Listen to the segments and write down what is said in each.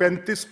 35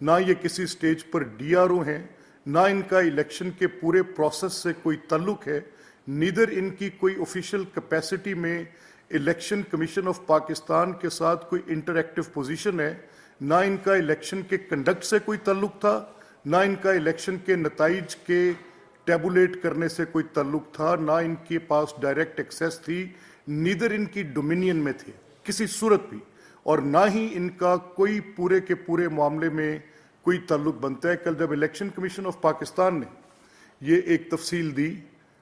نہ یہ کسی سٹیج پر ڈی آر او ہیں, نہ ان کا الیکشن کے پورے پروسیس سے کوئی تعلق ہے, نیدر ان کی کوئی آفیشیل کیپیسٹی میں الیکشن کمیشن آف پاکستان کے ساتھ کوئی انٹریکٹیو پوزیشن ہے, نہ ان کا الیکشن کے کنڈکٹ سے کوئی تعلق تھا, نہ ان کا الیکشن کے نتائج کے ٹیبولیٹ کرنے سے کوئی تعلق تھا, نہ ان کے پاس ڈائریکٹ ایکسیس تھی, نیدر ان کی ڈومینین میں تھے کسی صورت بھی, اور نہ ہی ان کا کوئی پورے کے پورے معاملے میں کوئی تعلق بنتا ہے. کل جب الیکشن کمیشن آف پاکستان نے یہ ایک تفصیل دی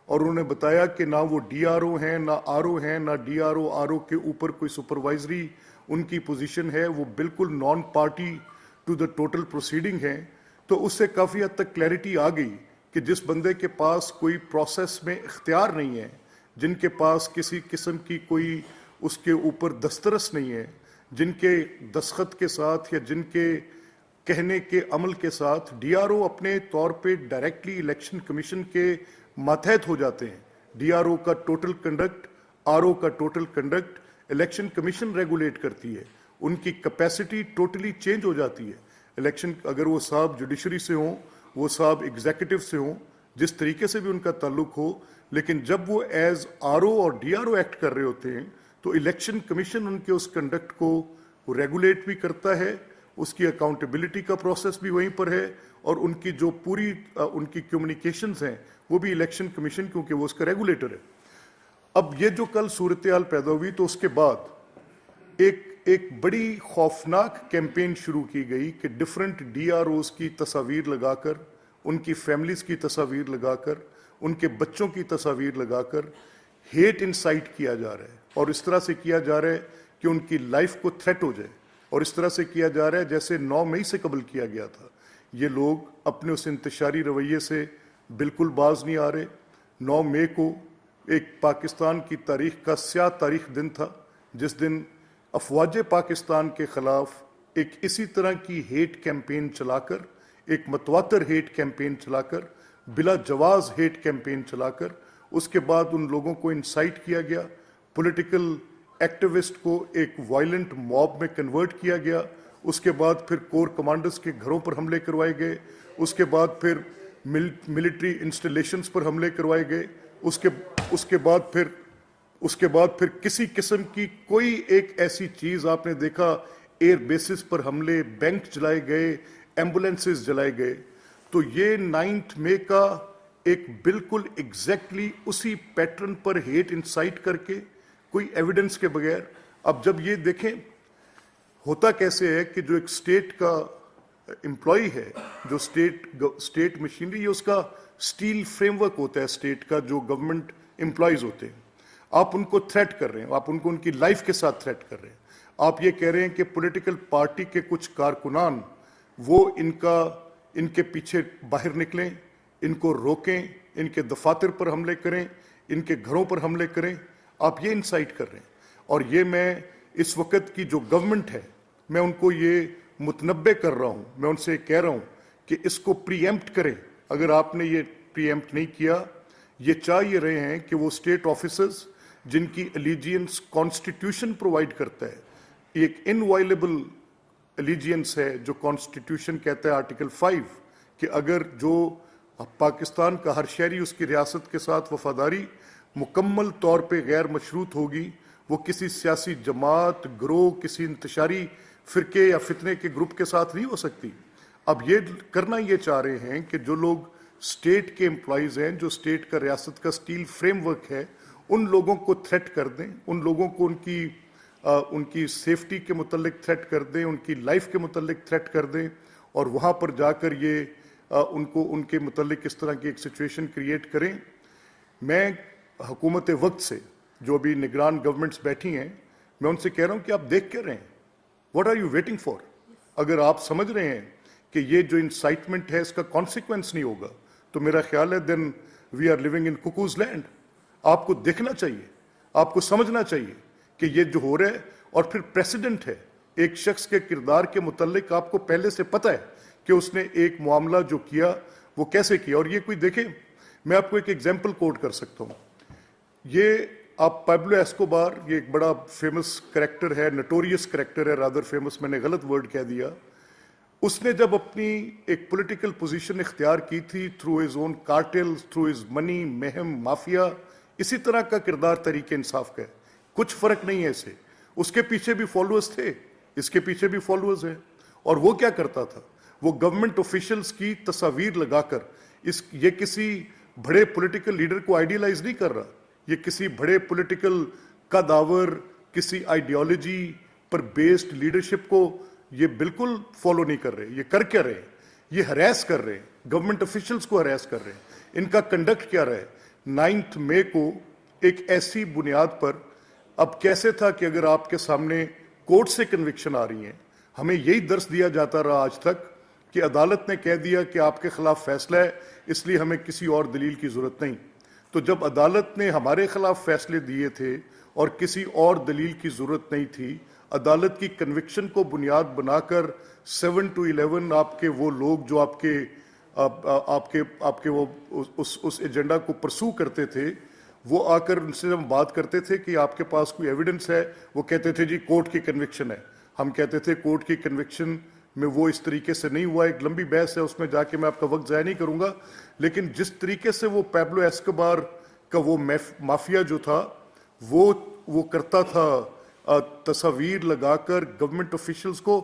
اور انہوں نے بتایا کہ نہ وہ ڈی آر او ہیں, نہ آر او ہیں, نہ ڈی آر او کے اوپر کوئی سپروائزری ان کی پوزیشن ہے, وہ بالکل non party to the total proceeding ہیں, تو اس سے کافی حد تک کلیئرٹی آ گئی کہ جس بندے کے پاس کوئی پروسیس میں اختیار نہیں ہے, جن کے پاس کسی قسم کی کوئی اس کے اوپر دسترس نہیں ہے, جن کے دستخط کے ساتھ یا جن کے کہنے کے عمل کے ساتھ ڈی آر او اپنے طور پہ ڈائریکٹلی الیکشن کمیشن کے ماتحت ہو جاتے ہیں. ڈی آر او کا ٹوٹل کنڈکٹ, آر او کا total conduct election commission regulate کرتی ہے, ان کی کیپیسٹی ٹوٹلی چینج ہو جاتی ہے. الیکشن اگر وہ صاحب جوڈیشری سے ہوں, وہ صاحب ایگزیکٹو سے ہوں, جس طریقے سے بھی ان کا تعلق ہو, لیکن جب وہ ایز آر او اور ڈی آر او ایکٹ کر رہے ہوتے ہیں تو الیکشن کمیشن ان کے اس کنڈکٹ کو ریگولیٹ بھی کرتا ہے, اس کی اکاؤنٹیبلٹی کا پروسیس بھی وہیں پر ہے, اور ان کی جو پوری ان کی کمیونیکیشنز ہیں وہ بھی الیکشن کمیشن, کیونکہ وہ اس کا ریگولیٹر ہے. اب یہ جو کل صورتحال پیدا ہوئی تو اس کے بعد ایک بڑی خوفناک کیمپین شروع کی گئی کہ ڈفرنٹ ڈی آر اوز کی تصاویر لگا کر, ان کی فیملیز کی تصاویر لگا کر, ان کے بچوں کی تصاویر لگا کر ہیٹ انسائٹ کیا جا رہا ہے, اور اس طرح سے کیا جا رہا ہے کہ ان کی لائف کو تھریٹ ہو جائے, اور اس طرح سے کیا جا رہا ہے جیسے 9 مئی سے قبل کیا گیا تھا. یہ لوگ اپنے اس انتشاری رویے سے بالکل باز نہیں آ رہے. 9 مئی کو ایک پاکستان کی تاریخ کا سیاہ تاریخ دن تھا, جس دن افواج پاکستان کے خلاف ایک اسی طرح کی ہیٹ کیمپین چلا کر, ایک متواتر ہیٹ کیمپین چلا کر, بلا جواز ہیٹ کیمپین چلا کر, اس کے بعد ان لوگوں کو انسائٹ کیا گیا, پولیٹیکل ایکٹیوسٹ کو ایک وائلنٹ موب میں کنورٹ کیا گیا, اس کے بعد پھر کور کمانڈرز کے گھروں پر حملے کروائے گئے, اس کے بعد پھر ملٹری انسٹالیشنز پر حملے کروائے گئے, اس کے بعد پھر کسی قسم کی کوئی ایک ایسی چیز آپ نے دیکھا, ایئر بیسز پر حملے, بینک جلائے گئے, ایمبولینسز جلائے گئے. تو یہ 9 مئی کا ایک بالکل ایگزیکٹلی اسی پیٹرن پر ہیٹ انسائٹ کر کے, کوئی ایویڈنس کے بغیر. اب جب یہ دیکھیں ہوتا کیسے ہے کہ جو ایک اسٹیٹ کا امپلائی ہے, جو اسٹیٹ مشینری, یہ اس کا اسٹیل فریم ورک ہوتا ہے اسٹیٹ کا, جو گورنمنٹ امپلائیز ہوتے ہیں, آپ ان کو تھریٹ کر رہے ہیں, آپ ان کو ان کی لائف کے ساتھ تھریٹ کر رہے ہیں. آپ یہ کہہ رہے ہیں کہ پولیٹیکل پارٹی کے کچھ کارکنان وہ ان کے پیچھے باہر نکلیں, ان کو روکیں, ان کے دفاتر پر حملے کریں, ان کے گھروں پر حملے کریں. آپ یہ انسائٹ کر رہے ہیں. اور یہ میں اس وقت کی جو گورنمنٹ ہے, میں ان کو یہ متنبع کر رہا ہوں, میں ان سے کہہ رہا ہوں کہ اس کو پری ایمپٹ کریں. اگر آپ نے یہ پری ایمپٹ نہیں کیا, یہ چاہ یہ رہے ہیں کہ وہ اسٹیٹ آفیسرز جن کی الیجینس کانسٹیٹیوشن پرووائڈ کرتا ہے, ایک انوائلیبل الیجینس ہے جو کانسٹیٹیوشن کہتا ہے آرٹیکل 5 کہ اگر جو پاکستان کا ہر شہری اس کی ریاست کے ساتھ وفاداری مکمل طور پہ غیر مشروط ہوگی, وہ کسی سیاسی جماعت, گروہ, کسی انتشاری فرقے یا فتنے کے گروپ کے ساتھ نہیں ہو سکتی. اب یہ کرنا یہ چاہ رہے ہیں کہ جو لوگ اسٹیٹ کے امپلائیز ہیں, جو اسٹیٹ کا ریاست کا اسٹیل فریم ورک ہے, ان لوگوں کو تھریٹ کر دیں, ان لوگوں کو ان کی سیفٹی کے متعلق تھریٹ کر دیں, ان کی لائف کے متعلق تھریٹ کر دیں, اور وہاں پر جا کر یہ ان کے متعلق اس طرح کی ایک سچویشن کریٹ کریں. میں حکومت وقت سے, جو ابھی نگران گورنمنٹس بیٹھی ہیں, میں ان سے کہہ رہا ہوں کہ آپ دیکھ کر رہے ہیں, what are you waiting for? اگر آپ سمجھ رہے ہیں کہ یہ جو انسائٹمنٹ ہے اس کا کانسیکوینس نہیں ہوگا, تو میرا خیال ہے then we are living in cuckoo's land. آپ کو دیکھنا چاہیے, آپ کو سمجھنا چاہیے کہ یہ جو ہو رہا ہے, اور پھر پریسیڈنٹ ہے, ایک شخص کے کردار کے متعلق آپ کو پہلے سے پتہ ہے کہ اس نے ایک معاملہ جو کیا وہ کیسے کیا. اور یہ کوئی دیکھیں, میں آپ کو ایک ایگزامپل کوٹ کر سکتا ہوں. یہ آپ پابلو ایسکوبار, یہ ایک بڑا فیمس کریکٹر ہے, نٹوریس کریکٹر ہے, رادر فیمس, میں نے غلط ورڈ کہہ دیا. اس نے جب اپنی ایک پولیٹیکل پوزیشن اختیار کی تھی through his own cartels, through his money, مہم، مافیا، اسی طرح کا کردار تحریک انصاف کا ہے. کچھ فرق نہیں ہے اسے. اس کے پیچھے بھی فالوورز تھے، اس کے پیچھے بھی فالوورز ہیں. اور وہ کیا کرتا تھا؟ وہ گورنمنٹ آفیشلز کی تصاویر لگا کر یہ کسی بڑے پولیٹیکل لیڈر کو آئیڈیلائز نہیں کر رہا. یہ کسی بڑے پولیٹیکل قداور، کسی آئیڈیالوجی پر بیسڈ لیڈرشپ کو یہ بالکل فالو نہیں کر رہے. یہ کر کیا رہے؟ یہ ہراس کر رہے ہیں، گورنمنٹ آفیشلز کو ہراس کر رہے ہیں. ان کا کنڈکٹ کیا رہا ہے؟ 9 مئی کو ایک ایسی بنیاد پر، اب کیسے تھا کہ اگر آپ کے سامنے کورٹ سے کنوکشن آ رہی ہیں، ہمیں یہی درس دیا جاتا رہا آج تک کہ عدالت نے کہہ دیا کہ آپ کے خلاف فیصلہ ہے، اس لیے ہمیں کسی اور دلیل کی ضرورت نہیں. تو جب عدالت نے ہمارے خلاف فیصلے دیے تھے اور کسی اور دلیل کی ضرورت نہیں تھی، عدالت کی کنوکشن کو بنیاد بنا کر 7 to 11 آپ کے وہ لوگ جو آپ کے وہ اس ایجنڈا کو پرسو کرتے تھے، وہ آ کر ان سے ہم بات کرتے تھے کہ آپ کے پاس کوئی ایویڈنس ہے، وہ کہتے تھے جی کورٹ کی کنوکشن ہے. ہم کہتے تھے کورٹ کی کنوکشن میں وہ اس طریقے سے نہیں ہوا. ایک لمبی بحث ہے، اس میں جا کے میں آپ کا وقت ضائع نہیں کروں گا. لیکن جس طریقے سے وہ پیبلو ایسکوبار کا وہ مافیا جو تھا وہ کرتا تھا تصاویر لگا کر گورنمنٹ آفیشلز کو،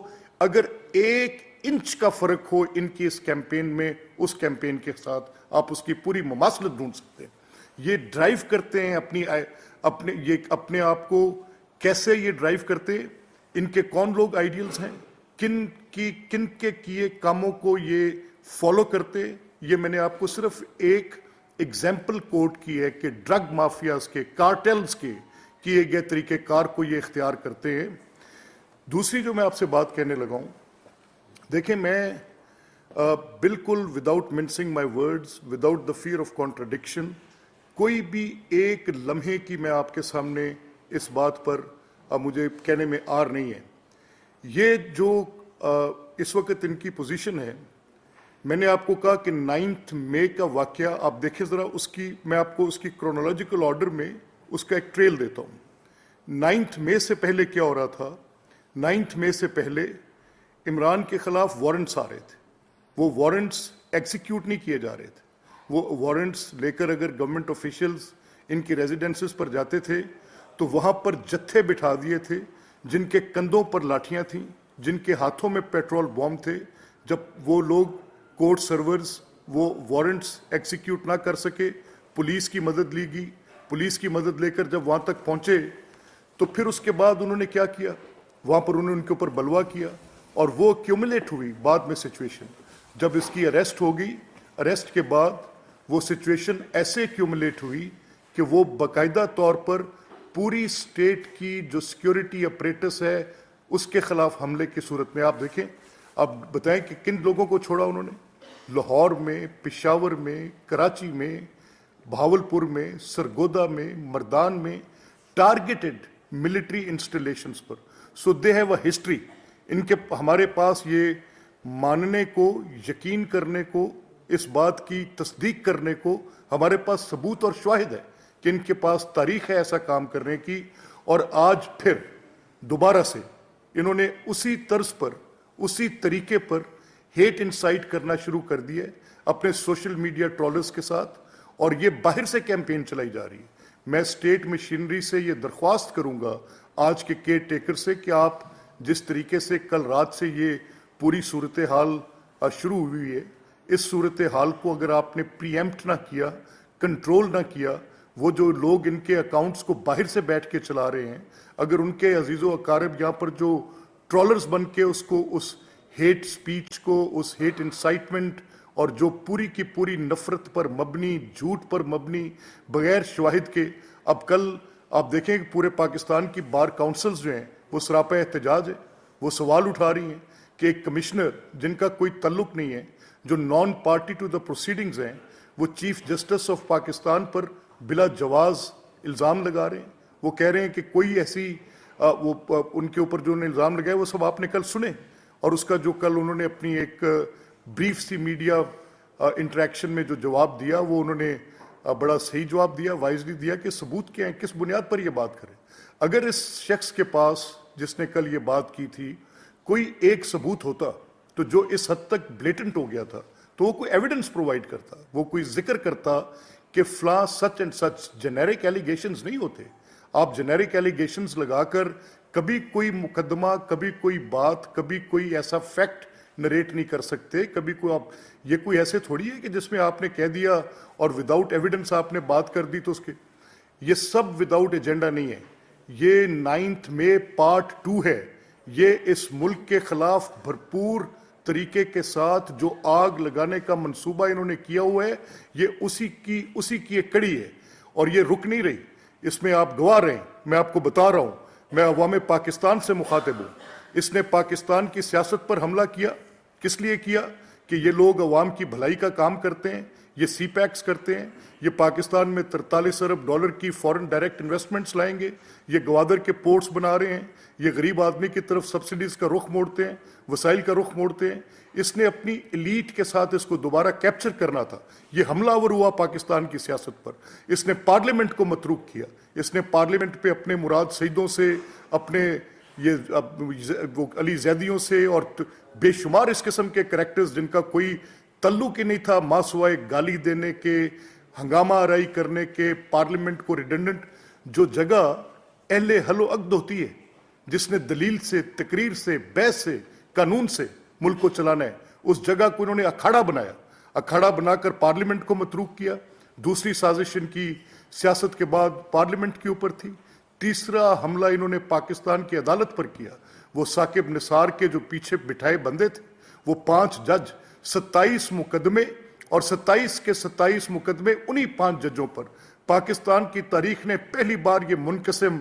اگر 1 انچ کا فرق ہو ان کی اس کیمپین میں اس کیمپین کے ساتھ، آپ اس کی پوری مماثلت ڈھونڈ سکتے ہیں. یہ ڈرائیو کرتے ہیں اپنے آپ کو. کیسے یہ ڈرائیو کرتے ہیں؟ ان کے کون لوگ آئیڈیلز ہیں؟ کن کے کیے کاموں کو یہ فالو کرتے؟ یہ میں نے آپ کو صرف ایک ایگزامپل کوٹ کی ہے کہ ڈرگ مافیاز کے، کارٹلز کے کیے گئے طریقہ کار کو یہ اختیار کرتے ہیں. دوسری جو میں آپ سے بات کہنے لگا ہوں، دیکھیں میں بالکل without mincing my words, without the fear of contradiction, کوئی بھی ایک لمحے کی میں آپ کے سامنے اس بات پر مجھے کہنے میں آر نہیں ہے. یہ جو اس وقت ان کی پوزیشن ہے، میں نے آپ کو کہا کہ 9 مئی کا واقعہ آپ دیکھیں ذرا، میں آپ کو اس کی کرونالوجیکل آرڈر میں اس کا ایک ٹریل دیتا ہوں. 9 مئی سے پہلے کیا ہو رہا تھا؟ 9 مئی سے پہلے عمران کے خلاف وارنٹس آ رہے تھے. وہ وارنٹس ایگزیکیوٹ نہیں کیے جا رہے تھے. وہ وارنٹس لے کر اگر گورنمنٹ آفیشلز ان کی ریزیڈنسز پر جاتے تھے تو وہاں پر جتھے بٹھا دیے تھے جن کے کندھوں پر لاٹھیاں تھیں، جن کے ہاتھوں میں پیٹرول بم تھے. جب وہ لوگ کورٹ سرورز وہ وارنٹس ایگزیکیوٹ نہ کر سکے، پولیس کی مدد لی گئی. پولیس کی مدد لے کر جب وہاں تک پہنچے تو پھر اس کے بعد انہوں نے کیا کیا؟ وہاں پر انہوں نے ان کے اوپر بلوا کیا، اور وہ کیومولیٹ ہوئی بعد میں سچویشن. جب اس کی اریسٹ ہو گئی، اریسٹ کے بعد وہ سچویشن ایسے کیومولیٹ ہوئی کہ وہ باقاعدہ طور پر پوری اسٹیٹ کی جو سیکیورٹی اپریٹس ہے اس کے خلاف حملے کی صورت میں. آپ دیکھیں، اب بتائیں کہ کن لوگوں کو چھوڑا انہوں نے؟ لاہور میں، پشاور میں، کراچی میں، بھاولپور میں، سرگودا میں، مردان میں، ٹارگیٹڈ ملٹری انسٹالیشنز پر. So they have a history. ان کے ہمارے پاس یہ ماننے کو، یقین کرنے کو، اس بات کی تصدیق کرنے کو ہمارے پاس ثبوت اور شواہد ہے کہ ان کے پاس تاریخ ہے ایسا کام کرنے کی. اور آج پھر دوبارہ سے انہوں نے اسی طرز پر، اسی طریقے پر ہیٹ انسائٹ کرنا شروع کر دیا ہے اپنے سوشل میڈیا ٹرولرز کے ساتھ، اور یہ باہر سے کیمپین چلائی جا رہی ہے. میں اسٹیٹ مشینری سے یہ درخواست کروں گا آج کے کیئر ٹیکر سے کہ آپ جس طریقے سے کل رات سے یہ پوری صورتحال شروع ہوئی ہے، اس صورتحال کو اگر آپ نے پری ایمپٹ نہ کیا، کنٹرول نہ کیا، وہ جو لوگ ان کے اکاؤنٹس کو باہر سے بیٹھ کے چلا رہے ہیں، اگر ان کے عزیز و اقارب یہاں پر جو ٹرولرز بن کے اس ہیٹ سپیچ کو، اس ہیٹ انسائٹمنٹ اور جو پوری کی پوری نفرت پر مبنی، جھوٹ پر مبنی، بغیر شواہد کے، اب کل آپ دیکھیں کہ پورے پاکستان کی بار کاؤنسلز جو ہیں وہ سراپا احتجاج ہے. وہ سوال اٹھا رہی ہیں کہ ایک کمشنر جن کا کوئی تعلق نہیں ہے، جو non party to the proceedings ہیں، وہ چیف جسٹس آف پاکستان پر بلا جواز الزام لگا رہے ہیں. وہ کہہ رہے ہیں کہ کوئی ایسی وہ ان کے اوپر جو انہوں نے الزام لگائے وہ سب آپ نے کل سنے، اور اس کا جو کل انہوں نے اپنی ایک بریف سی میڈیا انٹریکشن میں جو جواب دیا، وہ انہوں نے بڑا صحیح جواب دیا، وائزلی دیا کہ ثبوت کیا ہے، کس بنیاد پر یہ بات کریں. اگر اس شخص کے پاس جس نے کل یہ بات کی تھی کوئی ایک ثبوت ہوتا تو جو اس حد تک بلیٹنٹ ہو گیا تھا تو وہ کوئی ایویڈنس پرووائڈ کرتا, وہ کوئی ذکر کرتا کہ فلاں such and such. Generic allegations نہیں ہوتے. آپ جنیرک ایلیگیشنز لگا کر کبھی کوئی مقدمہ, کبھی کوئی بات, کبھی کوئی ایسا فیکٹ نریٹ نہیں کر سکتے. کبھی کوئی آپ, یہ کوئی ایسے تھوڑی ہے کہ جس میں آپ نے کہہ دیا اور وداؤٹ ایویڈنس آپ نے بات کر دی تو اس کے, یہ سب وداؤٹ ایجنڈا نہیں ہے. یہ 9 مئی پارٹ 2 ہے. یہ اس ملک کے خلاف بھرپور طریقے کے ساتھ جو آگ لگانے کا منصوبہ انہوں نے کیا ہوا ہے, یہ اسی کی ایک کڑی ہے اور یہ رک نہیں رہی. اس میں آپ گواہ رہے ہیں. میں آپ کو بتا رہا ہوں, میں عوام پاکستان سے مخاطب ہوں. اس نے پاکستان کی سیاست پر حملہ کیا. کس لیے کیا؟ کہ یہ لوگ عوام کی بھلائی کا کام کرتے ہیں, یہ سی پیکس کرتے ہیں, یہ پاکستان میں 43 ارب ڈالر کی فورن ڈائریکٹ انویسٹمنٹس لائیں گے, یہ گوادر کے پورٹس بنا رہے ہیں, یہ غریب آدمی کی طرف سبسڈیز کا رخ موڑتے ہیں, وسائل کا رخ موڑتے ہیں. اس نے اپنی ایلیٹ کے ساتھ اس کو دوبارہ کیپچر کرنا تھا. یہ حملہ آور ہوا پاکستان کی سیاست پر. اس نے پارلیمنٹ کو متروک کیا. اس نے پارلیمنٹ پہ اپنے مراد سیدوں سے, اپنے یہ علی زیدیوں سے اور بے شمار اس قسم کے کریکٹرز جن کا کوئی تعلق ہی نہیں تھا ماں سوائے گالی دینے کے, ہنگامہ آرائی کرنے کے, پارلیمنٹ کو ریڈنڈنٹ, جو جگہ اہل حل و عقد ہوتی ہے, جس نے دلیل سے, تقریر سے, بحث سے, قانون سے ملک کو چلانا ہے, اس جگہ کو انہوں نے اکھاڑا بنایا. اکھاڑا بنا کر پارلیمنٹ کو متروک کیا. دوسری سازش ان کی سیاست کے بعد پارلیمنٹ کے اوپر تھی. تیسرا حملہ انہوں نے پاکستان کی عدالت پر کیا. وہ ثاقب نثار کے جو پیچھے بٹھائے بندے تھے, وہ 5 جج, 27 مقدمے, اور 27 کے 27 مقدمے انہی 5 ججوں پر. پاکستان کی تاریخ نے پہلی بار یہ منقسم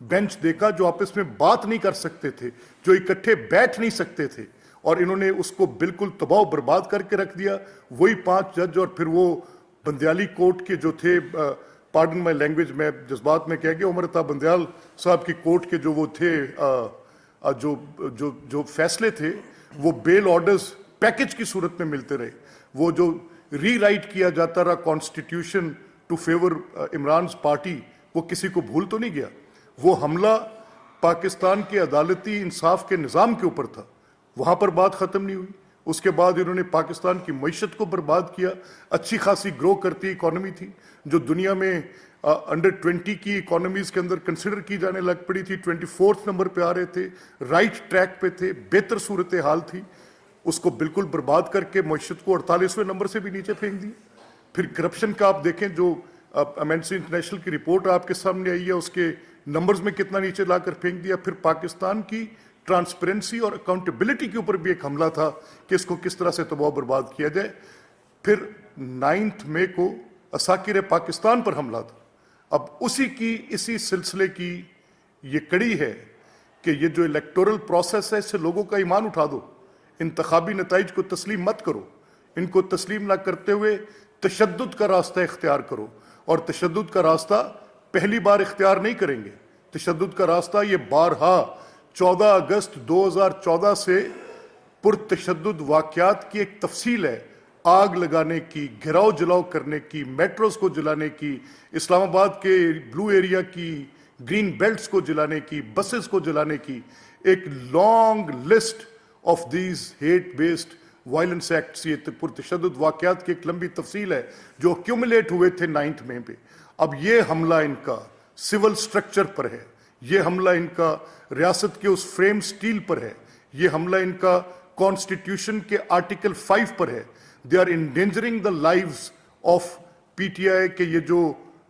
بینچ دیکھا جو آپس میں بات نہیں کر سکتے تھے, جو اکٹھے بیٹھ نہیں سکتے تھے, اور انہوں نے اس کو بالکل تباہ و برباد کر کے رکھ دیا. وہی 5 جج, اور پھر وہ بندیالی کورٹ کے جو تھے, پارڈن مائی لینگویج, میں جذبات میں کہہ گیا, عمر عطا بندیال صاحب کی کورٹ کے جو وہ تھے, جو فیصلے تھے, وہ بیل آرڈرز پیکج کی صورت میں ملتے رہے. وہ جو ری رائٹ کیا جاتا رہا کانسٹیٹیوشن ٹو فیور عمران's پارٹی, وہ کسی کو بھول تو نہیں گیا. وہ حملہ پاکستان کے عدالتی انصاف کے نظام کے اوپر تھا. وہاں پر بات ختم نہیں ہوئی. اس کے بعد انہوں نے پاکستان کی معیشت کو برباد کیا. اچھی خاصی گرو کرتی اکانومی تھی, جو دنیا میں انڈر 20 کی اکانومیز کے اندر کنسیڈر کی جانے لگ پڑی تھی. 24 نمبر پہ آ رہے تھے, رائٹ ٹریک پہ تھے, بہتر صورتحال تھی. اس کو بالکل برباد کر کے معیشت کو 48ویں نمبر سے بھی نیچے پھینک دی. پھر کرپشن کا آپ دیکھیں, جو ایمنسی انٹرنیشنل کی رپورٹ آپ کے سامنے آئی ہے, اس کے نمبرز میں کتنا نیچے لا کر پھینک دیا. پھر پاکستان کی ٹرانسپیرنسی اور اکاؤنٹیبلٹی کے اوپر بھی ایک حملہ تھا کہ اس کو کس طرح سے تباہ برباد کیا جائے. پھر 9 مئی کو عساکر پاکستان پر حملہ تھا. اب اسی سلسلے کی یہ کڑی ہے کہ یہ جو الیکٹورل پروسیس ہے, اس سے لوگوں کا ایمان اٹھا دو. انتخابی نتائج کو تسلیم مت کرو. ان کو تسلیم نہ کرتے ہوئے تشدد کا راستہ اختیار کرو. اور تشدد کا راستہ پہلی بار اختیار نہیں کریں گے. تشدد کا راستہ یہ بارہا 14 اگست 2014 سے پرتشدد واقعات کی ایک تفصیل ہے. آگ لگانے کی, گھراؤ جلاؤ کرنے کی, میٹروز کو جلانے کی, اسلام آباد کے بلو ایریا کی گرین بیلٹس کو جلانے کی, بسز کو جلانے کی, ایک long list of these hate based violence acts. یہ پرتشدد واقعات کی ایک لمبی تفصیل ہے جو ایکیومولیٹ ہوئے تھے 9 مئی پہ. اب یہ حملہ ان کا سول سٹرکچر پر ہے, یہ حملہ ان کا ریاست کے اس فریم سٹیل پر ہے, یہ حملہ ان کا کانسٹیٹیوشن کے آرٹیکل 5 پر ہے. They are endangering the lives of P T I. کہ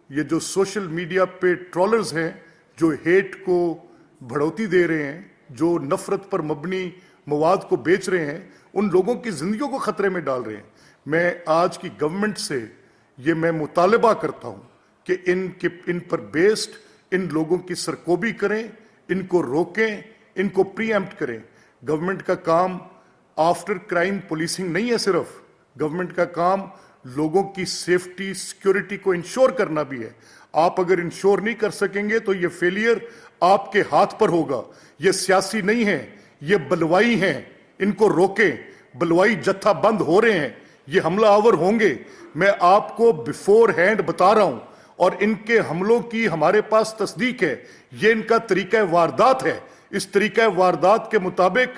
یہ جو سوشل میڈیا پہ ٹرولرز ہیں, جو ہیٹ کو بڑھوتی دے رہے ہیں, جو نفرت پر مبنی مواد کو بیچ رہے ہیں, ان لوگوں کی زندگیوں کو خطرے میں ڈال رہے ہیں. میں آج کی گورنمنٹ سے یہ میں مطالبہ کرتا ہوں کہ ان پر بیسڈ ان لوگوں کی سرکوبی کریں, ان کو روکیں, ان کو پری ایمپٹ کریں. گورنمنٹ کا کام آفٹر کرائم پولیسنگ نہیں ہے صرف. گورنمنٹ کا کام لوگوں کی سیفٹی, سیکیورٹی کو انشور کرنا بھی ہے. آپ اگر انشور نہیں کر سکیں گے تو یہ فیلئر آپ کے ہاتھ پر ہوگا. یہ سیاسی نہیں ہے, یہ بلوائی ہیں. ان کو روکیں. بلوائی جتھا بند ہو رہے ہیں, یہ حملہ آور ہوں گے. میں آپ کو بیفور ہینڈ بتا رہا ہوں, اور ان کے حملوں کی ہمارے پاس تصدیق ہے. یہ ان کا طریقہ واردات ہے. اس طریقہ واردات کے مطابق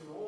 9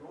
9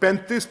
35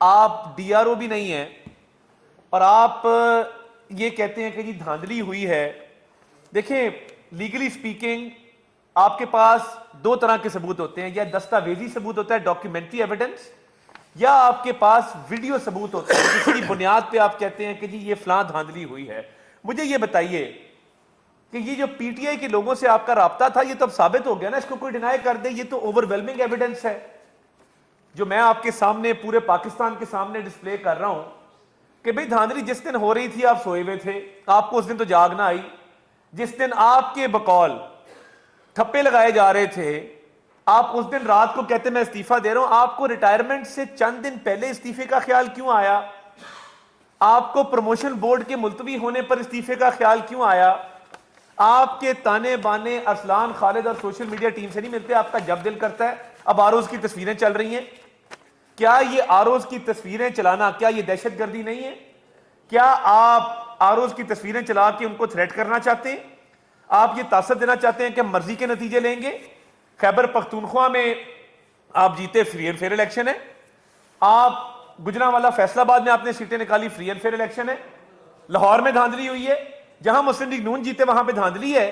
آپ ڈی آر او بھی نہیں ہیں اور آپ یہ کہتے ہیں کہ جی دھاندلی ہوئی ہے. دیکھیں لیگلی سپیکنگ آپ کے پاس دو طرح کے ثبوت ہوتے ہیں, یا دستاویزی ثبوت ہوتا ہے ڈاکیومنٹری ایویڈنس, یا آپ کے پاس ویڈیو ثبوت ہوتا ہے جس کی بنیاد پہ آپ کہتے ہیں کہ جی یہ فلاں دھاندلی ہوئی ہے. مجھے یہ بتائیے کہ یہ جو پی ٹی آئی کے لوگوں سے آپ کا رابطہ تھا یہ تو اب ثابت ہو گیا نا, اس کو کوئی ڈینائی کر دے, یہ تو اوور ویلمنگ ایویڈنس ہے جو میں آپ کے سامنے پورے پاکستان کے سامنے ڈسپلے کر رہا ہوں کہ بھئی دھاندلی جس دن ہو رہی تھی آپ سوئے ہوئے تھے, آپ کو اس دن تو جاگ نہ آئی. جس دن آپ کے بقول ٹھپے لگائے جا رہے تھے آپ اس دن رات کو کہتے میں استعفیٰ دے رہا ہوں. آپ کو ریٹائرمنٹ سے چند دن پہلے استعفے کا خیال کیوں آیا؟ آپ کو پروموشن بورڈ کے ملتوی ہونے پر استعفے کا خیال کیوں آیا؟ آپ کے تانے بانے ارسلان خالد اور سوشل میڈیا ٹیم سے نہیں ملتے, آپ کا جب دل کرتا ہے. اب آروز کی تصویریں چل رہی ہیں, کیا یہ آروز کی تصویریں چلانا کیا یہ دہشت گردی نہیں ہے؟ کیا آپ آروز کی تصویریں چلا کے ان کو تھریٹ کرنا چاہتے ہیں؟ آپ یہ تاثر دینا چاہتے ہیں کہ ہم مرضی کے نتیجے لیں گے؟ خیبر پختونخوا میں آپ جیتے, فری اینڈ فیئر الیکشن ہے. آپ گجرانوالہ فیصل آباد میں آپ نے سیٹیں نکالی, فری اینڈ فیئر الیکشن ہے. لاہور میں دھاندلی ہوئی ہے, جہاں مسلم لیگ نون جیتے وہاں پہ دھاندلی ہے,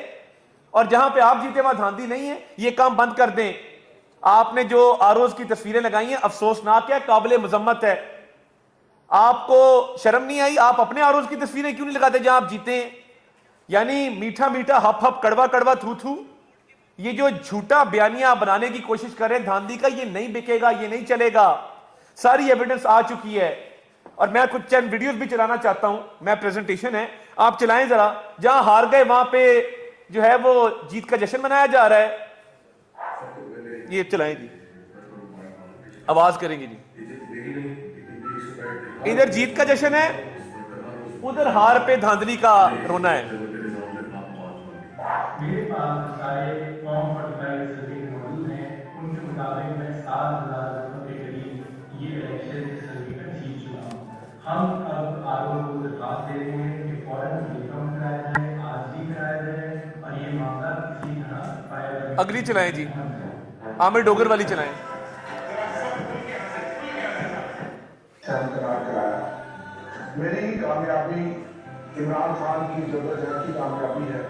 اور جہاں پہ آپ جیتے وہاں دھاندلی نہیں ہے. یہ کام بند کر دیں. آپ نے جو آروز کی تصویریں لگائی ہیں افسوسناک ہے, قابل مذمت ہے. آپ کو شرم نہیں آئی؟ آپ اپنے آروز کی تصویریں کیوں نہیں لگاتے جہاں آپ جیتے ہیں؟ یعنی میٹھا میٹھا ہپ ہپ کڑوا کڑوا تھو تھو, یہ جو جھوٹا بیانیہ بنانے کی کوشش کر رہے ہیں دھاندلی کا, یہ نہیں بکے گا, یہ نہیں چلے گا. ساری ایویڈنس آ چکی ہے اور میں کچھ چند ویڈیوز بھی چلانا چاہتا ہوں. میں پریزنٹیشن ہے, آپ چلائیں ذرا. جہاں ہار گئے وہاں پہ جو ہے وہ جیت کا جشن منایا جا رہا ہے. یہ چلائیں جی, آواز کریں گے جی. ادھر جیت کا جشن ہے, ادھر ہار پہ دھاندلی کا رونا ہے. میرے پاس سارے فارم 45 سرٹیفکیٹ موجود ہیں. ان کے مطابق میں 7,000 ووٹوں کے قریب یہ الیکشن سرٹیفکیٹ جیت چکا ہوں. ہم اب آرو کو درخواست دے رہے ہیں کہ فوراً ری کاؤنٹ کرایا جائے, آج بھی کرایا جائے, اور یہ معاملہ کسی طرح پایا. اگلی چلائیں جی, عامر ڈوگر والی چلائیں. میری کامیابی عمران خان کی جدوجہد کی کامیابی ہے.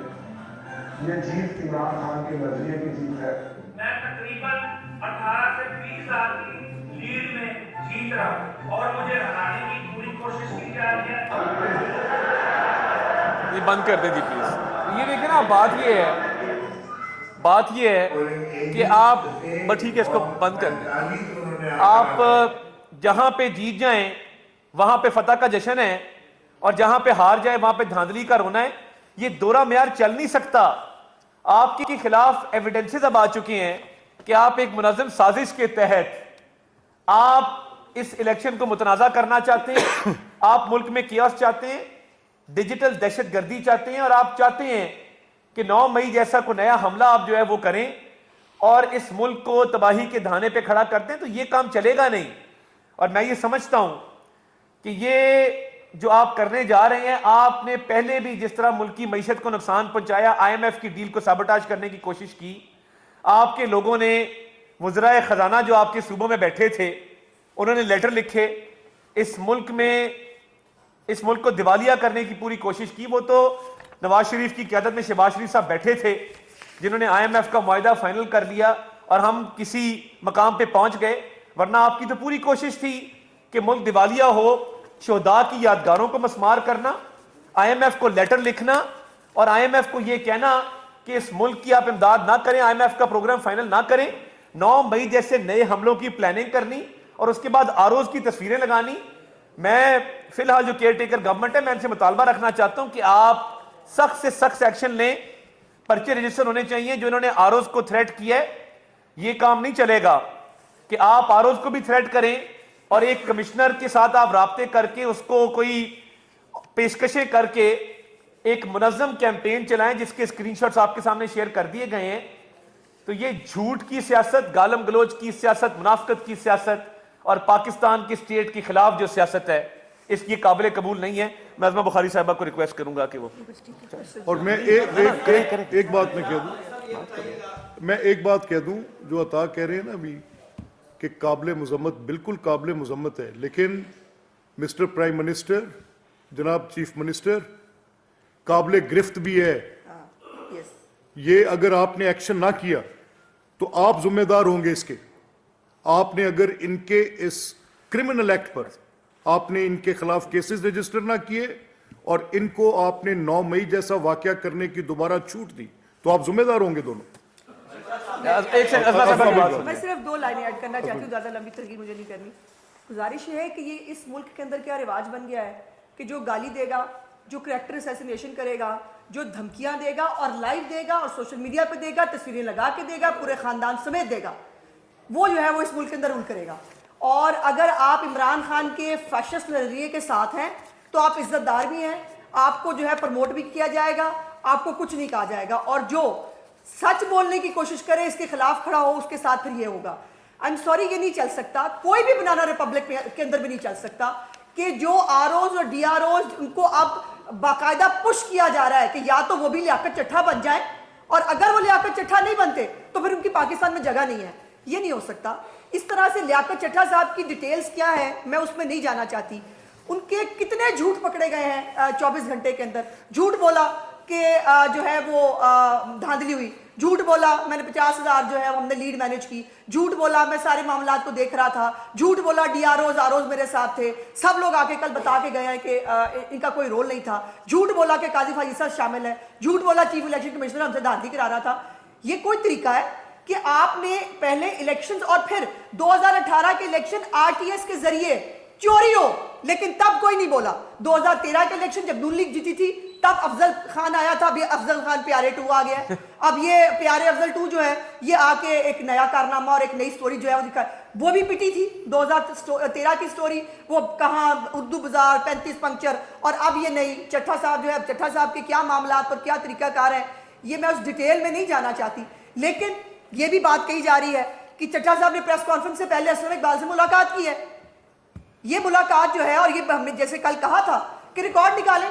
یہ جیت عمران خان کے نظریے کی جیت ہے. میں تقریباً 18 سے 20 ہزار کی لیڈ میں جیت رہا ہوں اور مجھے ہرانے کی پوری کوشش کی جا رہی ہے. یہ بند کر دیں جی پلیز. یہ دیکھیں نا, بات یہ ہے کہ آپ بس ٹھیک ہے اس کو بند کر دیں. آپ جہاں پہ جیت جائیں وہاں پہ فتح کا جشن ہے, اور جہاں پہ ہار جائے وہاں پہ دھاندلی کا رونا ہے. یہ دورہ معیار چل نہیں سکتا. آپ کے خلاف ایویڈنسز اب آ چکے ہیں کہ آپ ایک منظم سازش کے تحت آپ اس الیکشن کو متنازع کرنا چاہتے ہیں. آپ ملک میں کیاس چاہتے ہیں, ڈیجیٹل دہشت گردی چاہتے ہیں, اور آپ چاہتے ہیں کہ 9 مئی جیسا کوئی نیا حملہ آپ جو ہے وہ کریں اور اس ملک کو تباہی کے دھانے پہ کھڑا کر دیں. تو یہ کام چلے گا نہیں. اور میں یہ سمجھتا ہوں کہ یہ جو آپ کرنے جا رہے ہیں, آپ نے پہلے بھی جس طرح ملک کی معیشت کو نقصان پہنچایا, آئی ایم ایف کی ڈیل کو سابوٹاج کرنے کی کوشش کی, آپ کے لوگوں نے وزرائے خزانہ جو آپ کے صوبوں میں بیٹھے تھے انہوں نے لیٹر لکھے, اس ملک کو دیوالیہ کرنے کی پوری کوشش کی. وہ تو نواز شریف کی قیادت میں شہباز شریف صاحب بیٹھے تھے جنہوں نے آئی ایم ایف کا معاہدہ فائنل کر لیا اور ہم کسی مقام پہ پہنچ گئے. ورنہ آپ کی تو پوری کوشش تھی کہ ملک دیوالیہ ہو, شہداء کی یادگاروں کو مسمار کرنا, آئی ایم ایف کو لیٹر لکھنا اور آئی ایم ایف کو یہ کہنا کہ اس ملک کی آپ امداد نہ کریں, آئی ایم ایف کا پروگرام فائنل نہ کریں, 9 مئی جیسے نئے حملوں کی پلاننگ کرنی اور اس کے بعد آروز کی تصویریں لگانی. میں فی الحال جو کیئر ٹیکر گورنمنٹ ہے, میں ان سے مطالبہ رکھنا چاہتا ہوں کہ آپ سخت سے سخت ایکشن لیں. پرچے رجسٹر ہونے چاہیے جو انہوں نے آروز کو تھریٹ کیا ہے. یہ کام نہیں چلے گا کہ آپ آروز کو بھی تھریٹ کریں اور ایک کمشنر کے ساتھ آپ رابطے کر کے اس کو کوئی پیشکشیں کر کے ایک منظم کیمپین چلائیں جس کے اسکرین شاٹس آپ کے سامنے شیئر کر دیے گئے ہیں. تو یہ جھوٹ کی سیاست, گالم گلوچ کی سیاست, منافقت کی سیاست اور پاکستان کی اسٹیٹ کے خلاف جو سیاست ہے, اس کی قابل قبول نہیں ہے. میں عظمہ بخاری صاحبہ کو ریکویسٹ کروں گا کہ وہ, اور میں ایک بات کہہ دوں جو عطا کہہ رہے ہیں نا ابھی, کہ قابل مذمت، بالکل قابل مذمت ہے، لیکن مسٹر پرائم منسٹر، جناب چیف منسٹر، قابل گرفت بھی ہے. یہ اگر آپ نے ایکشن نہ کیا تو آپ ذمہ دار ہوں گے اس کے. آپ نے اگر ان کے اس کرمنل ایکٹ پر آپ نے ان کے خلاف کیسز رجسٹر نہ کیے اور ان کو آپ نے 9 مئی جیسا واقعہ کرنے کی دوبارہ چھوٹ دی تو آپ ذمہ دار ہوں گے دونوں. میں صرف 2 لائنیں ایڈ کرنا چاہتی ہوں، زیادہ لمبی ترغیب مجھے نہیں کرنی. گزارش یہ ہے کہ یہ اس ملک کے اندر کیا رواج بن گیا ہے کہ جو گالی دے گا، جو کریکٹر اسیسینیشن کرے گا، جو دھمکیاں دے گا اور لائیو دے گا اور سوشل میڈیا پہ دے گا، تصویریں لگا کے دے گا، پورے خاندان سمیت دے گا، وہ جو ہے وہ اس ملک کے اندر رول کرے گا. اور اگر آپ عمران خان کے فیشسٹ نظریے کے ساتھ ہیں تو آپ عزت دار بھی ہیں، آپ کو جو ہے پروموٹ بھی کیا جائے گا، آپ کو کچھ نہیں کہا جائے گا. اور جو سچ بولنے کی کوشش کرے، اس کے خلاف کھڑا ہو، اس کے ساتھ پھر یہ ہوگا. آئی ایم سوری، یہ نہیں چل سکتا، کوئی بھی بنانا ریپبلک کے اندر بھی نہیں چل سکتا کہ جو آر اوز اور ڈی آر اوز ان کو اب باقاعدہ پش کیا جا رہا ہے کہ یا تو وہ بھی لیاقت چٹھا بن جائیں، اور اگر وہ لیاقت چٹھا نہیں بنتے تو پھر ان کی پاکستان میں جگہ نہیں ہے. یہ نہیں ہو سکتا. اس طرح سے لیاقت چٹھا صاحب کی ڈیٹیلز کیا ہے میں اس میں نہیں جانا چاہتی. ان کے کتنے جھوٹ پکڑے گئے ہیں 24 گھنٹے کے اندر. جھوٹ بولا کہ جو ہے وہ دھاندلی ہوئی، جھوٹ بولا میں نے 50,000 جو ہے ہم نے لیڈ مینیج کی، جھوٹ بولا میں سارے معاملات کو دیکھ رہا تھا، جھوٹ بولا D R Os R Os میرے ساتھ تھے، سب لوگ آ کے کل بتا کے گئے ہیں کہ ان کا کوئی رول نہیں تھا، جھوٹ بولا کہ قاضی فائزہ شامل ہے، جھوٹ بولا چیف الیکشن کمشنر ہم سے دھاندلی کرا رہا تھا. یہ کوئی طریقہ ہے کہ آپ نے پہلے الیکشنز اور پھر 2018 کے الیکشن آر ٹی ایس کے ذریعے چوری ہو، لیکن تب کوئی نہیں بولا. 2013 کے الیکشن جب نون لیگ جیتی تھی تب افضل خان آیا تھا، اب یہ افضل خان پیارے 2 آ گیا ہے. اب یہ پیارے افضل 2 جو ہے یہ آ کے ایک نیا کارنامہ اور ایک نئی سٹوری جو ہے وہ دکھا. وہ بھی پٹی تھی 2013 کی سٹوری، وہ کہاں اردو بازار 35 پنکچر، اور اب یہ نئی چٹھا صاحب جو ہے. اب چٹھا صاحب کے کیا معاملات اور کیا طریقہ کار ہے یہ میں اس ڈیٹیل میں نہیں جانا چاہتی، لیکن یہ بھی بات کہی جا رہی ہے کہ چٹھا صاحب نے پریس کانفرنس سے پہلے اسلم اقبال سے ملاقات کی ہے. یہ ملاقات جو ہے، اور یہ ہم نے جیسے کل کہا تھا کہ ریکارڈ نکالیں.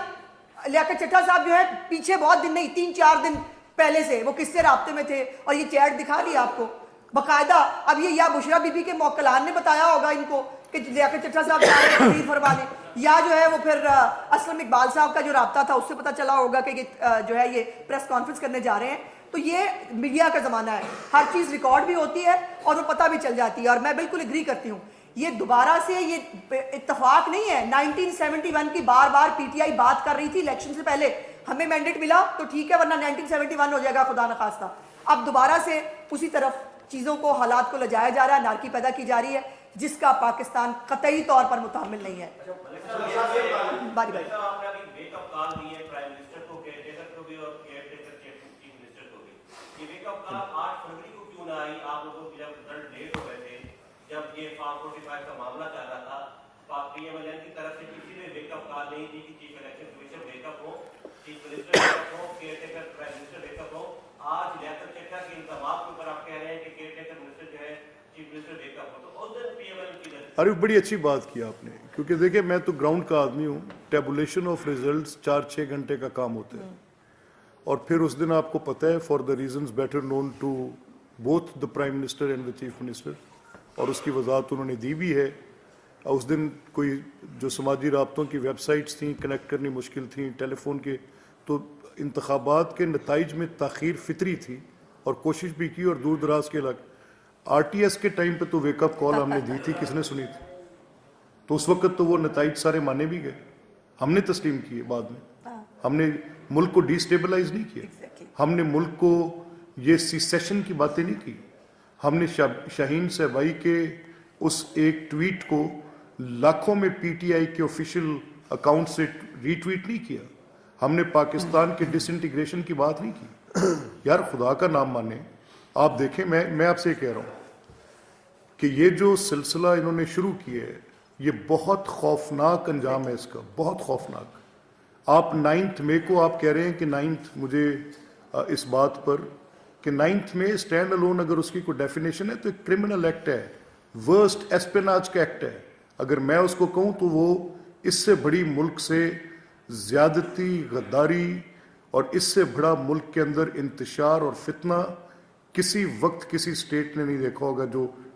لیاقت چٹھا صاحب جو ہے پیچھے بہت دن نہیں 3-4 دن پہلے سے وہ کس سے رابطے میں تھے، اور یہ چیٹ دکھا دیا آپ کو باقاعدہ. اب یہ یا بشرا بی بی کے موکلان نے بتایا ہوگا ان کو کہ لیاقت چٹھا صاحب تقریر فرمانے، یا جو ہے وہ پھر اسلم اقبال صاحب کا جو رابطہ تھا اس سے پتہ چلا ہوگا کہ جو ہے یہ پریس کانفرنس کرنے جا رہے ہیں. تو یہ میڈیا کا زمانہ ہے، ہر چیز ریکارڈ بھی ہوتی ہے اور وہ پتہ بھی چل جاتی ہے. اور میں بالکل اگری کرتی ہوں، یہ دوبارہ سے یہ اتفاق نہیں ہے. 1971 کی بار بار پی ٹی آئی بات کر رہی تھی الیکشن سے پہلے، ہمیں مینڈیٹ ملا تو ٹھیک ہے، ورنہ 1971 ہو جائے گا خدا نخواستہ. اب دوبارہ سے اسی طرف چیزوں کو، حالات کو لجایا جا رہا ہے، نارکی پیدا کی جا رہی ہے جس کا پاکستان قطعی طور پر متحمل نہیں ہے. باری باری جب یہ فارم 45 کا معاملہ چل رہا تھا، پی ایم ایل این کی طرف سے کسی نے ویک اپ کال نہیں دی کہ chief election commission wake up ہو، چیف منسٹر ویک اپ ہو، caretaker prime minister wake up ہو. آج لیاقت چٹھا کے الزامات کے اوپر آپ کہہ رہے ہیں کہ کیئر ٹیکر منسٹر جو ہے چیف منسٹر ویک اپ ہو. تو اس دن پی ایم ایل کی ارے بڑی اچھی بات کی آپ نے، کیونکہ دیکھیں میں تو گراؤنڈ کا آدمی ہوں. ٹیبولیشن آف ریزلٹس 4-6 گھنٹے کا کام ہوتا ہے، اور پھر اس دن آپ کو پتہ ہے for the reasons better known to both the prime minister and the chief minister, اور اس کی وضاحت انہوں نے دی بھی ہے. اس دن کوئی جو سماجی رابطوں کی ویب سائٹس تھیں کنیکٹ کرنی مشکل تھیں، ٹیلی فون کے، تو انتخابات کے نتائج میں تاخیر فطری تھی اور کوشش بھی کی. اور دور دراز کے علاقے آر ٹی ایس کے ٹائم پہ تو ویک اپ کال ہم نے دی تھی، کس نے سنی تھی؟ تو اس وقت تو وہ نتائج سارے مانے بھی گئے، ہم نے تسلیم کیے. بعد میں ہم نے ملک کو ڈی سٹیبلائز نہیں کیا، ہم نے ملک کو یہ سیسیشن کی باتیں نہیں کی. ہم نے شاہین صاحبائی کے اس ایک ٹویٹ کو لاکھوں میں پی ٹی آئی کے آفیشیل اکاؤنٹ سے ری ٹویٹ نہیں کیا. ہم نے پاکستان کے ڈس انٹیگریشن کی بات نہیں کی. یار خدا کا نام مانے، آپ دیکھیں، میں آپ سے کہہ رہا ہوں کہ یہ جو سلسلہ انہوں نے شروع کیا ہے یہ بہت خوفناک انجام ہے اس کا، بہت خوفناک. آپ 9 مئی کو آپ کہہ رہے ہیں کہ 9 مجھے اس بات پر کہ 9 میں اسٹینڈ الون اگر اس کی کوئی ڈیفینیشن ہے تو ایک کرمنل ایکٹ ہے، ورسٹ ایسپیناج کا ایکٹ ہے. اگر میں اس کو کہوں تو وہ اس سے بڑی ملک سے زیادتی، غداری اور اس سے بڑا ملک کے اندر انتشار اور فتنہ کسی وقت کسی سٹیٹ نے نہیں دیکھا ہوگا جو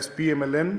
SPMLN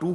2